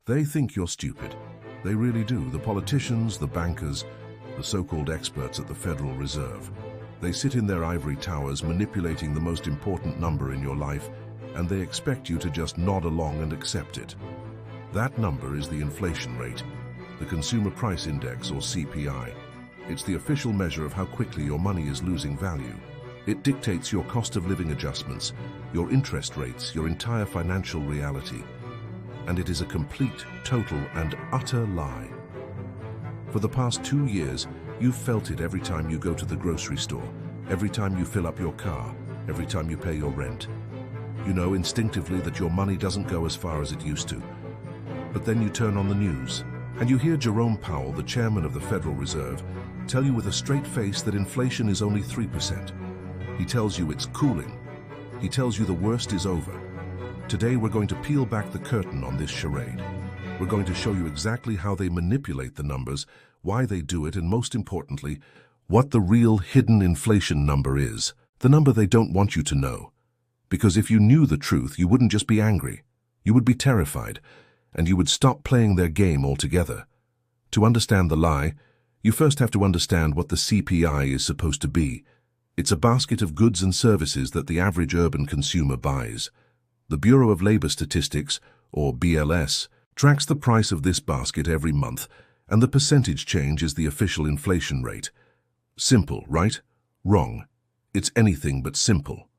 They think you're stupid. They really do. The politicians, the bankers, the so-called experts at the Federal Reserve. They sit in their ivory towers manipulating the most important number in your life, and they expect you to just nod along and accept it. That number is the inflation rate, the Consumer Price Index, or CPI. It's the official measure of how quickly your money is losing value. It dictates your cost of living adjustments, your interest rates, your entire financial reality. And it is a complete, total, and utter lie. For the past 2 years, you've felt it every time you go to the grocery store, every time you fill up your car, every time you pay your rent. You know instinctively that your money doesn't go as far as it used to. But then you turn on the news, and you hear Jerome Powell, the chairman of the Federal Reserve, tell you with a straight face that inflation is only 3%. He tells you it's cooling. He tells you the worst is over. Today we're going to peel back the curtain on this charade. We're going to show you exactly how they manipulate the numbers, why they do it, and most importantly, what the real hidden inflation number is, the number they don't want you to know. Because if you knew the truth, you wouldn't just be angry. You would be terrified, and you would stop playing their game altogether. To understand the lie, you first have to understand what the CPI is supposed to be. It's a basket of goods and services that the average urban consumer buys. The Bureau of Labor Statistics, or BLS, tracks the price of this basket every month, and the percentage change is the official inflation rate. Simple, right? Wrong. It's anything but simple.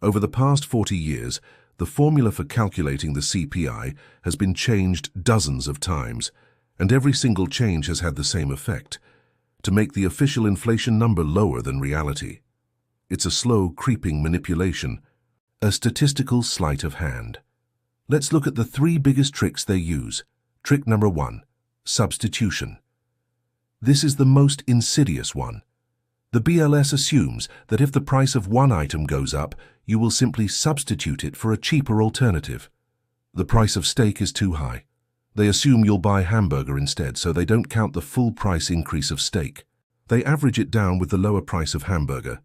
Over the past 40 years, the formula for calculating the CPI has been changed dozens of times, and every single change has had the same effect, to make the official inflation number lower than reality. It's a slow, creeping manipulation, a statistical sleight of hand. Let's look at the 3 biggest tricks they use. Trick number 1, substitution. This is the most insidious one. The BLS assumes that if the price of one item goes up, you will simply substitute it for a cheaper alternative. The price of steak is too high. They assume you'll buy hamburger instead, so they don't count the full price increase of steak. They average it down with the lower price of hamburger.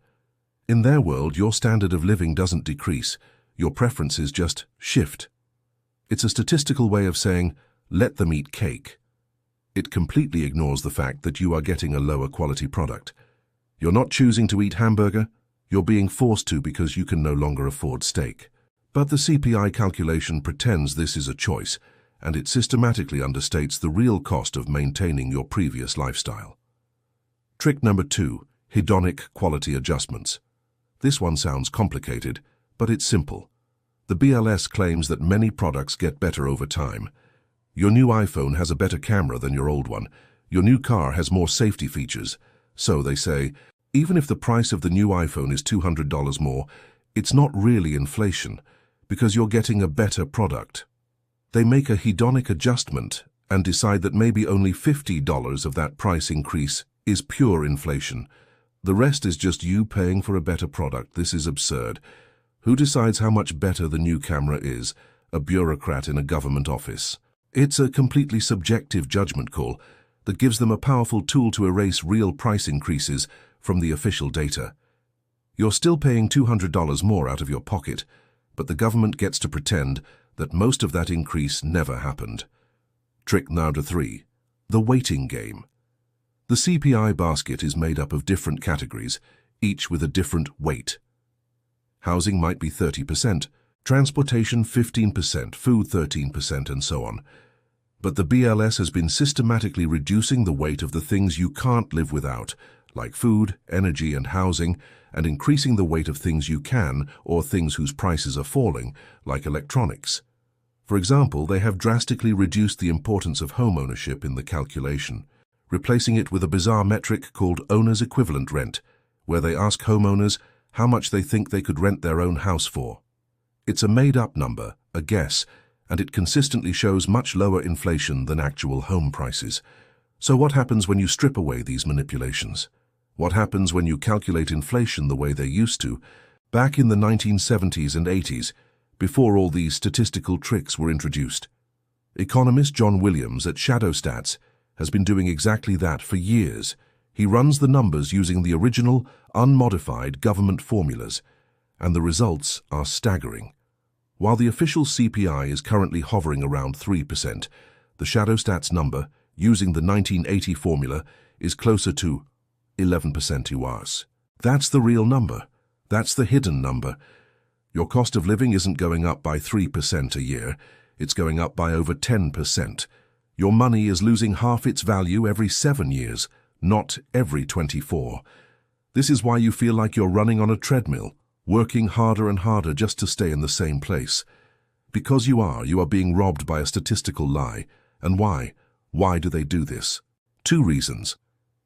In their world, your standard of living doesn't decrease. Your preferences just shift. It's a statistical way of saying, let them eat cake. It completely ignores the fact that you are getting a lower quality product. You're not choosing to eat hamburger, you're being forced to because you can no longer afford steak. But the CPI calculation pretends this is a choice, and it systematically understates the real cost of maintaining your previous lifestyle. Trick number 2, hedonic quality adjustments. This one sounds complicated, but it's simple. The BLS claims that many products get better over time. Your new iPhone has a better camera than your old one. Your new car has more safety features. So they say, even if the price of the new iPhone is $200 more, it's not really inflation, because you're getting a better product. They make a hedonic adjustment and decide that maybe only $50 of that price increase is pure inflation. The rest is just you paying for a better product. This is absurd. Who decides how much better the new camera is? A bureaucrat in a government office. It's a completely subjective judgment call that gives them a powerful tool to erase real price increases from the official data. You're still paying $200 more out of your pocket, but the government gets to pretend that most of that increase never happened. Trick number 3, the waiting game. The CPI basket is made up of different categories, each with a different weight. Housing might be 30%, transportation 15%, food 13%, and so on. But the BLS has been systematically reducing the weight of the things you can't live without, like food, energy, and housing, and increasing the weight of things you can, or things whose prices are falling, like electronics. For example, they have drastically reduced the importance of home ownership in the calculation, replacing it with a bizarre metric called owner's equivalent rent, where they ask homeowners how much they think they could rent their own house for. It's a made-up number, a guess, and it consistently shows much lower inflation than actual home prices. So what happens when you strip away these manipulations? What happens when you calculate inflation the way they used to, back in the 1970s and 80s, before all these statistical tricks were introduced? Economist John Williams at ShadowStats has been doing exactly that for years. He runs the numbers using the original, unmodified government formulas, and the results are staggering. While the official CPI is currently hovering around 3%, The shadow stats number, using the 1980 formula, is closer to 11% US. That's the real number. That's the hidden number. Your cost of living isn't going up by 3% a year. It's going up by over 10%. Your money is losing half its value every 7 years, not every 24. This is why you feel like you're running on a treadmill, working harder and harder just to stay in the same place. Because you are being robbed by a statistical lie. And why? Why do they do this? 2 reasons: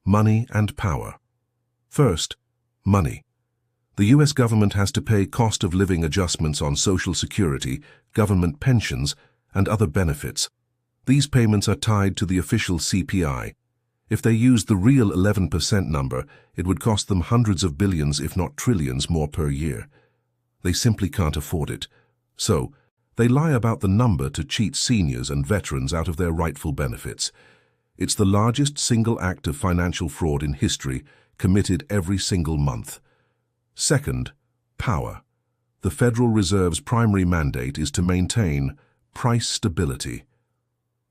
money and power. First, money. The US government has to pay cost of living adjustments on Social Security, government pensions, and other benefits. These payments are tied to the official CPI. If they used the real 11% number, it would cost them hundreds of billions, if not trillions, more per year. They simply can't afford it. So, they lie about the number to cheat seniors and veterans out of their rightful benefits. It's the largest single act of financial fraud in history, committed every single month. Second, power. The Federal Reserve's primary mandate is to maintain price stability.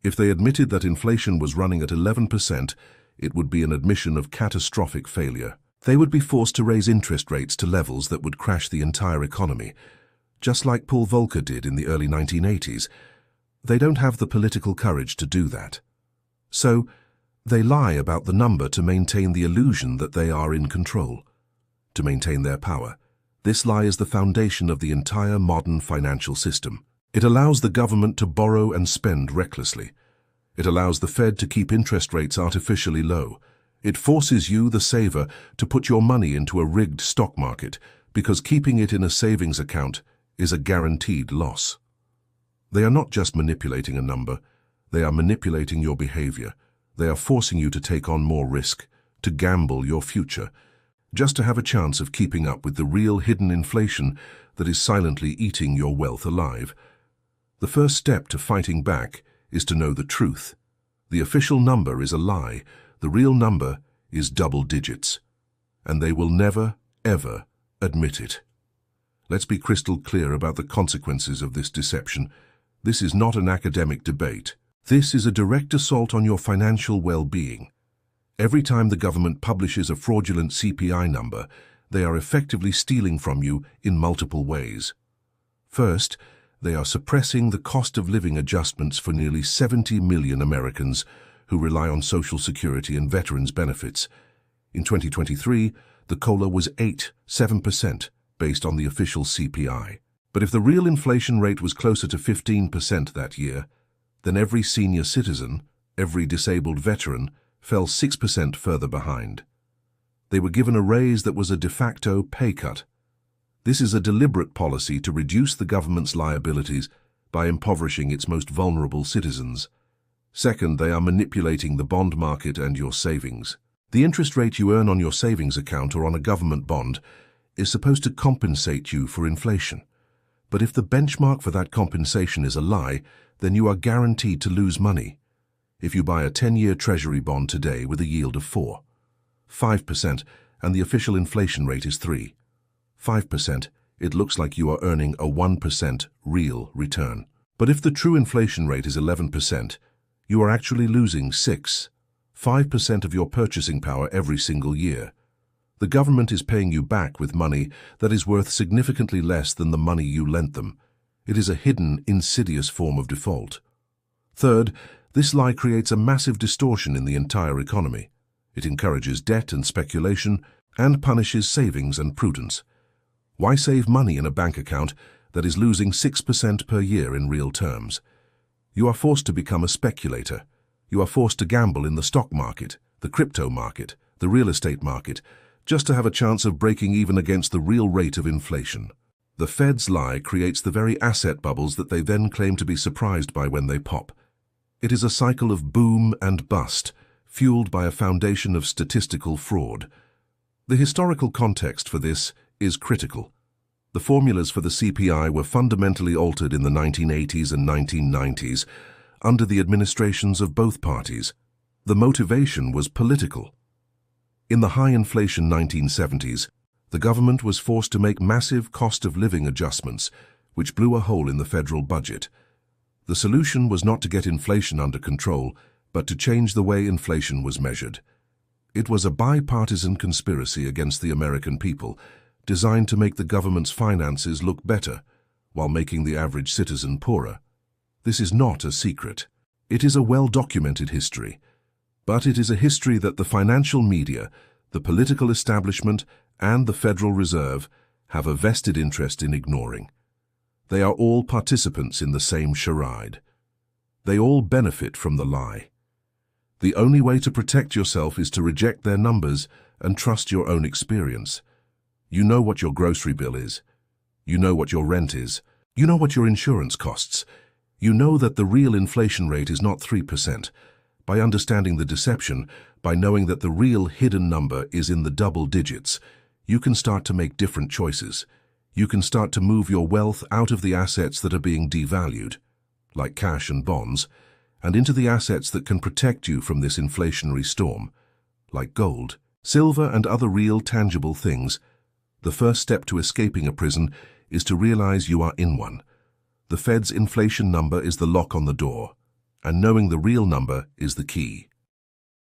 If they admitted that inflation was running at 11%, it would be an admission of catastrophic failure. They would be forced to raise interest rates to levels that would crash the entire economy, just like Paul Volcker did in the early 1980s. They don't have the political courage to do that. So, they lie about the number to maintain the illusion that they are in control, to maintain their power. This lie is the foundation of the entire modern financial system. It allows the government to borrow and spend recklessly. It allows the Fed to keep interest rates artificially low. It forces you, the saver, to put your money into a rigged stock market, because keeping it in a savings account is a guaranteed loss. They are not just manipulating a number, they are manipulating your behavior. They are forcing you to take on more risk, to gamble your future, just to have a chance of keeping up with the real hidden inflation that is silently eating your wealth alive. The first step to fighting back is to know the truth. The official number is a lie. The real number is double digits. And they will never, ever admit it. Let's be crystal clear about the consequences of this deception. This is not an academic debate. This is a direct assault on your financial well-being. Every time the government publishes a fraudulent CPI number, they are effectively stealing from you in multiple ways. First, they are suppressing the cost of living adjustments for nearly 70 million Americans who rely on Social Security and veterans benefits. In 2023, the COLA was 7% based on the official CPI. But if the real inflation rate was closer to 15% that year, then every senior citizen, every disabled veteran, fell 6% further behind. They were given a raise that was a de facto pay cut. This is a deliberate policy to reduce the government's liabilities by impoverishing its most vulnerable citizens. Second, they are manipulating the bond market and your savings. The interest rate you earn on your savings account or on a government bond is supposed to compensate you for inflation. But if the benchmark for that compensation is a lie, then you are guaranteed to lose money. If you buy a 10-year Treasury bond today with a yield of 5%, and the official inflation rate is 5%, it looks like you are earning a 1% real return. But if the true inflation rate is 11%, you are actually losing 5% of your purchasing power every single year. The government is paying you back with money that is worth significantly less than the money you lent them. It is a hidden, insidious form of default. Third, this lie creates a massive distortion in the entire economy. It encourages debt and speculation and punishes savings and prudence. Why save money in a bank account that is losing 6% per year in real terms? You are forced to become a speculator. You are forced to gamble in the stock market, the crypto market, the real estate market, just to have a chance of breaking even against the real rate of inflation. The Fed's lie creates the very asset bubbles that they then claim to be surprised by when they pop. It is a cycle of boom and bust, fueled by a foundation of statistical fraud. The historical context for this is critical. The formulas for the CPI were fundamentally altered in the 1980s and 1990s under the administrations of both parties. The motivation was political. In the high-inflation 1970s, the government was forced to make massive cost-of-living adjustments, which blew a hole in the federal budget. The solution was not to get inflation under control, but to change the way inflation was measured. It was a bipartisan conspiracy against the American people, designed to make the government's finances look better, while making the average citizen poorer. This is not a secret. It is a well-documented history. But it is a history that the financial media, the political establishment, and the Federal Reserve have a vested interest in ignoring. They are all participants in the same charade. They all benefit from the lie. The only way to protect yourself is to reject their numbers and trust your own experience. You know what your grocery bill is. You know what your rent is. You know what your insurance costs. You know that the real inflation rate is not 3%. By understanding the deception, by knowing that the real hidden number is in the double digits, you can start to make different choices. You can start to move your wealth out of the assets that are being devalued, like cash and bonds, and into the assets that can protect you from this inflationary storm, like gold, silver, and other real tangible things. The first step to escaping a prison is to realize you are in one. The Fed's inflation number is the lock on the door, and knowing the real number is the key.